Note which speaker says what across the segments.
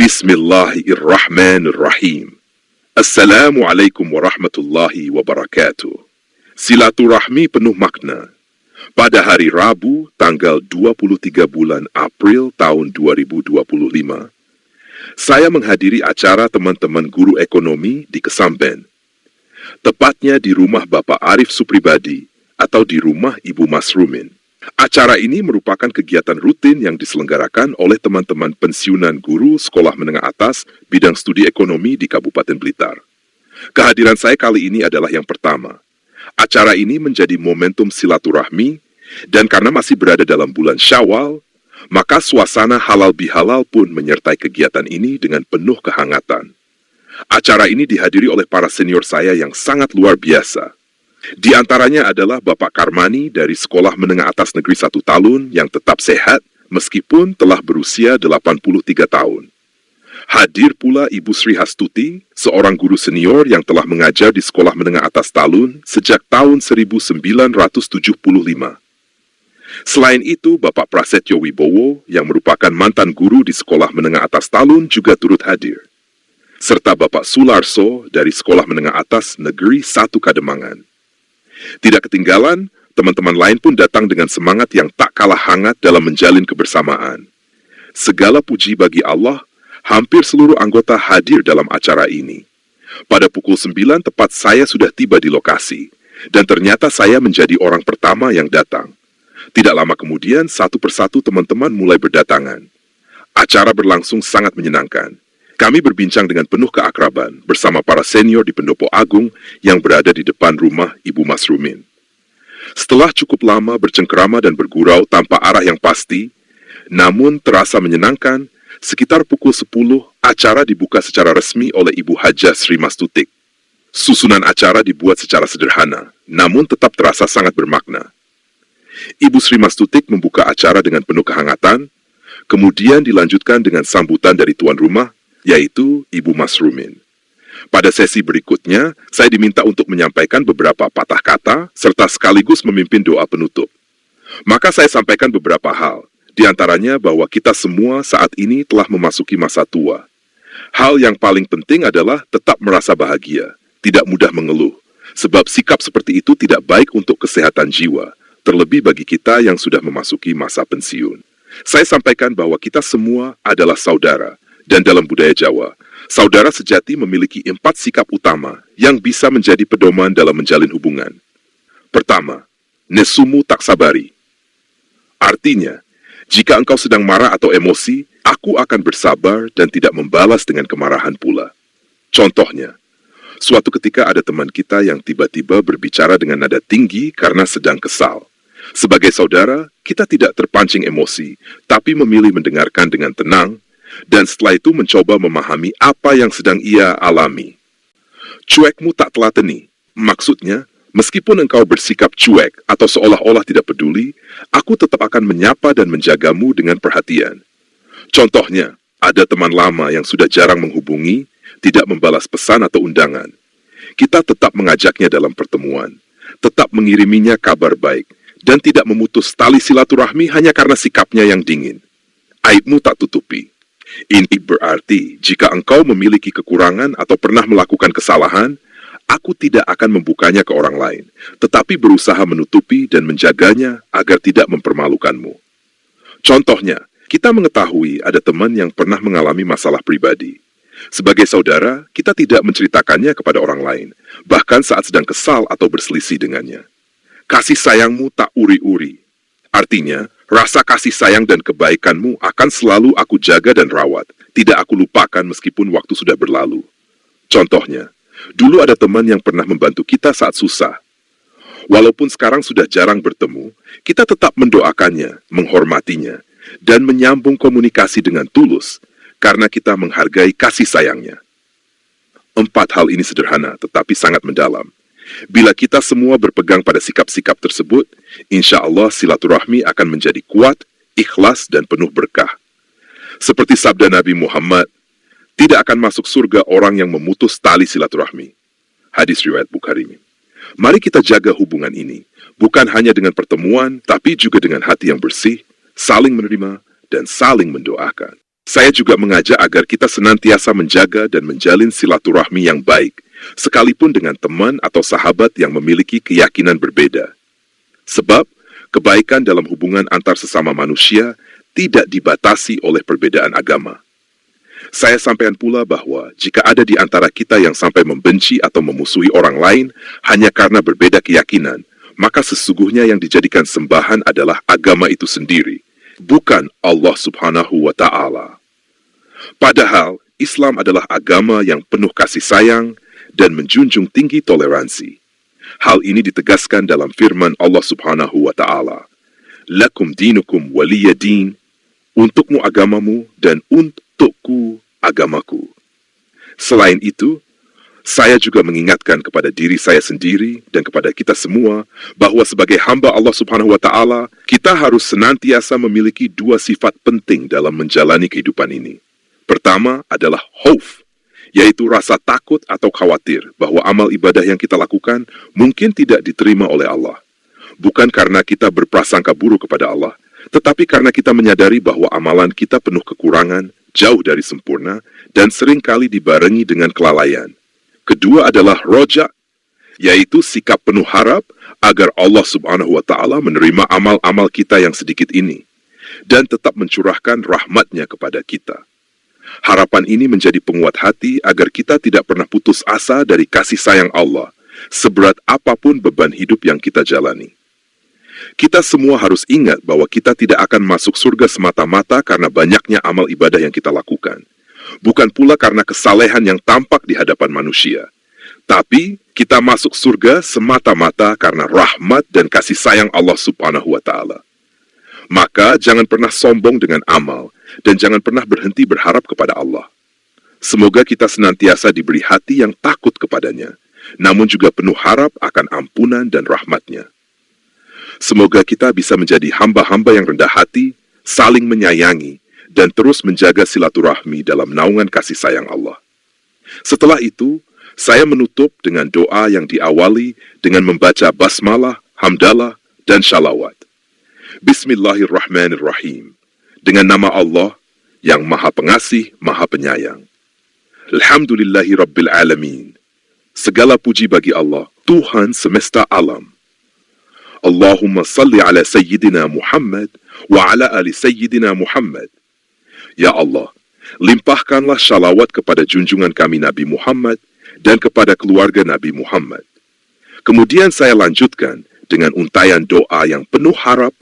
Speaker 1: Bismillahirrahmanirrahim. Assalamualaikum warahmatullahi wabarakatuh. Silaturahmi penuh makna. Pada hari Rabu, tanggal 23 bulan April tahun 2025, saya menghadiri acara teman-teman guru ekonomi di Kesamben. Tepatnya di rumah Bapak Arif Supribadi atau di rumah Ibu Masrumin. Acara ini merupakan kegiatan rutin yang diselenggarakan oleh teman-teman pensiunan guru sekolah menengah atas bidang studi ekonomi di Kabupaten Blitar. Kehadiran saya kali ini adalah yang pertama. Acara ini menjadi momentum silaturahmi, dan karena masih berada dalam bulan Syawal, maka suasana halal bihalal pun menyertai kegiatan ini dengan penuh kehangatan. Acara ini dihadiri oleh para senior saya yang sangat luar biasa. Di antaranya adalah Bapak Karmani dari Sekolah Menengah Atas Negeri 1 Talun yang tetap sehat meskipun telah berusia 83 tahun. Hadir pula Ibu Sri Hastuti, seorang guru senior yang telah mengajar di Sekolah Menengah Atas Talun sejak tahun 1975. Selain itu, Bapak Prasetyo Wibowo yang merupakan mantan guru di Sekolah Menengah Atas Talun juga turut hadir. Serta Bapak Sularso dari Sekolah Menengah Atas Negeri 1 Kademangan. Tidak ketinggalan, teman-teman lain pun datang dengan semangat yang tak kalah hangat dalam menjalin kebersamaan. Segala puji bagi Allah, hampir seluruh anggota hadir dalam acara ini. Pada pukul 9 tepat saya sudah tiba di lokasi, dan ternyata saya menjadi orang pertama yang datang. Tidak lama kemudian, satu persatu teman-teman mulai berdatangan. Acara berlangsung sangat menyenangkan. Kami berbincang dengan penuh keakraban bersama para senior di Pendopo Agung yang berada di depan rumah Ibu Masrumin. Setelah cukup lama bercengkerama dan bergurau tanpa arah yang pasti, namun terasa menyenangkan, sekitar pukul 10 acara dibuka secara resmi oleh Ibu Hajah Sri Mastutik. Susunan acara dibuat secara sederhana, namun tetap terasa sangat bermakna. Ibu Sri Mastutik membuka acara dengan penuh kehangatan, kemudian dilanjutkan dengan sambutan dari tuan rumah, yaitu Ibu Masrumin. Pada sesi berikutnya, saya diminta untuk menyampaikan beberapa patah kata, serta sekaligus memimpin doa penutup. Maka saya sampaikan beberapa hal, di antaranya bahwa kita semua saat ini telah memasuki masa tua. Hal yang paling penting adalah tetap merasa bahagia, tidak mudah mengeluh, sebab sikap seperti itu tidak baik untuk kesehatan jiwa, terlebih bagi kita yang sudah memasuki masa pensiun. Saya sampaikan bahwa kita semua adalah saudara, dan dalam budaya Jawa, saudara sejati memiliki 4 sikap utama yang bisa menjadi pedoman dalam menjalin hubungan. Pertama, nesumu tak sabari. Artinya, jika engkau sedang marah atau emosi, aku akan bersabar dan tidak membalas dengan kemarahan pula. Contohnya, suatu ketika ada teman kita yang tiba-tiba berbicara dengan nada tinggi karena sedang kesal. Sebagai saudara, kita tidak terpancing emosi, tapi memilih mendengarkan dengan tenang, dan setelah itu mencoba memahami apa yang sedang ia alami. Cuekmu tak telateni, maksudnya, meskipun engkau bersikap cuek atau seolah-olah tidak peduli, aku tetap akan menyapa dan menjagamu dengan perhatian. Contohnya, ada teman lama yang sudah jarang menghubungi, tidak membalas pesan atau undangan. Kita tetap mengajaknya dalam pertemuan, tetap mengiriminya kabar baik, dan tidak memutus tali silaturahmi hanya karena sikapnya yang dingin. Aibmu tak tutupi. Ini berarti, jika engkau memiliki kekurangan atau pernah melakukan kesalahan, aku tidak akan membukanya ke orang lain, tetapi berusaha menutupi dan menjaganya agar tidak mempermalukanmu. Contohnya, kita mengetahui ada teman yang pernah mengalami masalah pribadi. Sebagai saudara, kita tidak menceritakannya kepada orang lain, bahkan saat sedang kesal atau berselisih dengannya. Kasih sayangmu tak uri-uri. Artinya, rasa kasih sayang dan kebaikanmu akan selalu aku jaga dan rawat. Tidak aku lupakan meskipun waktu sudah berlalu. Contohnya, dulu ada teman yang pernah membantu kita saat susah. Walaupun sekarang sudah jarang bertemu, kita tetap mendoakannya, menghormatinya, dan menyambung komunikasi dengan tulus, karena kita menghargai kasih sayangnya. 4 hal ini sederhana, tetapi sangat mendalam. Bila kita semua berpegang pada sikap-sikap tersebut, insya Allah silaturahmi akan menjadi kuat, ikhlas, dan penuh berkah. Seperti sabda Nabi Muhammad, tidak akan masuk surga orang yang memutus tali silaturahmi. Hadis riwayat Bukhari. Mari kita jaga hubungan ini, bukan hanya dengan pertemuan, tapi juga dengan hati yang bersih, saling menerima, dan saling mendoakan. Saya juga mengajak agar kita senantiasa menjaga dan menjalin silaturahmi yang baik, sekalipun dengan teman atau sahabat yang memiliki keyakinan berbeda. Sebab, kebaikan dalam hubungan antar sesama manusia tidak dibatasi oleh perbedaan agama. Saya sampaikan pula bahwa jika ada di antara kita yang sampai membenci atau memusuhi orang lain hanya karena berbeda keyakinan, maka sesungguhnya yang dijadikan sembahan adalah agama itu sendiri, bukan Allah Subhanahu wa Ta'ala. Padahal, Islam adalah agama yang penuh kasih sayang dan menjunjung tinggi toleransi. Hal ini ditegaskan dalam firman Allah Subhanahu wa Ta'ala, "Lakum dinukum waliya din," untukmu agamamu dan untukku agamaku. Selain itu, saya juga mengingatkan kepada diri saya sendiri dan kepada kita semua bahwa sebagai hamba Allah Subhanahu wa Ta'ala, kita harus senantiasa memiliki dua sifat penting dalam menjalani kehidupan ini. Pertama adalah khauf, yaitu rasa takut atau khawatir bahwa amal ibadah yang kita lakukan mungkin tidak diterima oleh Allah. Bukan karena kita berprasangka buruk kepada Allah, tetapi karena kita menyadari bahwa amalan kita penuh kekurangan, jauh dari sempurna, dan seringkali dibarengi dengan kelalaian. Kedua adalah roja, yaitu sikap penuh harap agar Allah Subhanahu wa Ta'ala menerima amal-amal kita yang sedikit ini, dan tetap mencurahkan rahmat-Nya kepada kita. Harapan ini menjadi penguat hati agar kita tidak pernah putus asa dari kasih sayang Allah, seberat apapun beban hidup yang kita jalani. Kita semua harus ingat bahwa kita tidak akan masuk surga semata-mata karena banyaknya amal ibadah yang kita lakukan. Bukan pula karena kesalehan yang tampak di hadapan manusia. Tapi, kita masuk surga semata-mata karena rahmat dan kasih sayang Allah Subhanahu wa Ta'ala. Maka, jangan pernah sombong dengan amal, dan jangan pernah berhenti berharap kepada Allah. Semoga kita senantiasa diberi hati yang takut kepadanya, namun juga penuh harap akan ampunan dan rahmat-Nya. Semoga kita bisa menjadi hamba-hamba yang rendah hati, saling menyayangi, dan terus menjaga silaturahmi dalam naungan kasih sayang Allah. Setelah itu, saya menutup dengan doa yang diawali dengan membaca basmalah, hamdalah, dan shalawat. Bismillahirrahmanirrahim. Dengan nama Allah yang Maha Pengasih, Maha Penyayang. Alhamdulillahi Rabbil Alamin. Segala puji bagi Allah, Tuhan semesta alam. Allahumma salli ala Sayyidina Muhammad wa ala ali Sayyidina Muhammad. Ya Allah, limpahkanlah shalawat kepada junjungan kami Nabi Muhammad dan kepada keluarga Nabi Muhammad. Kemudian saya lanjutkan dengan untayan doa yang penuh harap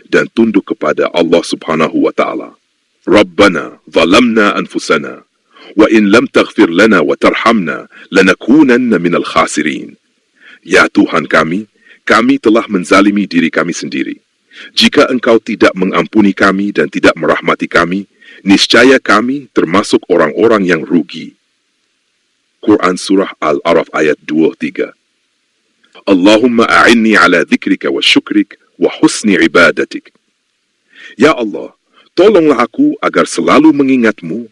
Speaker 1: dan tunduk kepada Allah Subhanahu wa Ta'ala. Rabbana zalamna anfusana wa in lam taghfir lana wa tarhamna lanakunanna minal khasirin. Ya Tuhan kami telah menzalimi diri kami sendiri. Jika Engkau tidak mengampuni kami dan tidak merahmati kami, niscaya kami termasuk orang-orang yang rugi. Quran Surah Al-A'raf ayat 23. Allahumma a'inni ala dzikrika wa syukrik wa husni ibadatik. Ya Allah, tolonglah aku agar selalu mengingat-Mu,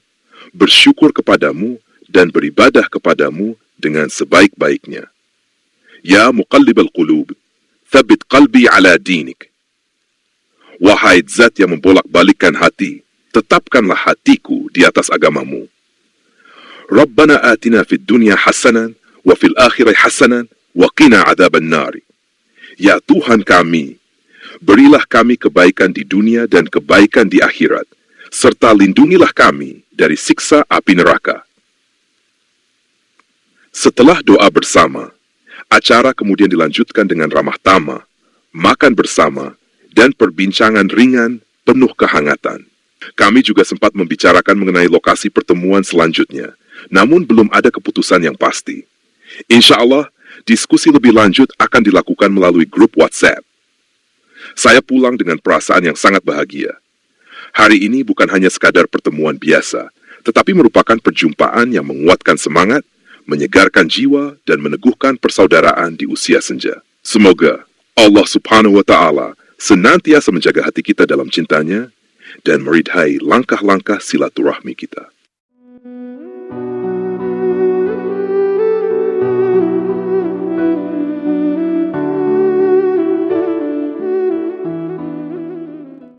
Speaker 1: bersyukur kepadamu, dan beribadah kepadamu dengan sebaik-baiknya. Ya muqallibal qulub, thabbit qalbi ala dinik. Wahai zat yang membolak-balikkan hati, tetapkanlah hatiku di atas agamamu. Rabbana atina fid dunya hasanan, wa fil akhirati hasanan, wa qina adzaban nari. Ya Tuhan kami, berilah kami kebaikan di dunia dan kebaikan di akhirat, serta lindungilah kami dari siksa api neraka. Setelah doa bersama, acara kemudian dilanjutkan dengan ramah tamah, makan bersama, dan perbincangan ringan penuh kehangatan. Kami juga sempat membicarakan mengenai lokasi pertemuan selanjutnya, namun belum ada keputusan yang pasti. Insya Allah, diskusi lebih lanjut akan dilakukan melalui grup WhatsApp. Saya pulang dengan perasaan yang sangat bahagia. Hari ini bukan hanya sekadar pertemuan biasa, tetapi merupakan perjumpaan yang menguatkan semangat, menyegarkan jiwa, dan meneguhkan persaudaraan di usia senja. Semoga Allah Subhanahu wa Ta'ala senantiasa menjaga hati kita dalam cintanya dan meridhai langkah-langkah silaturahmi kita.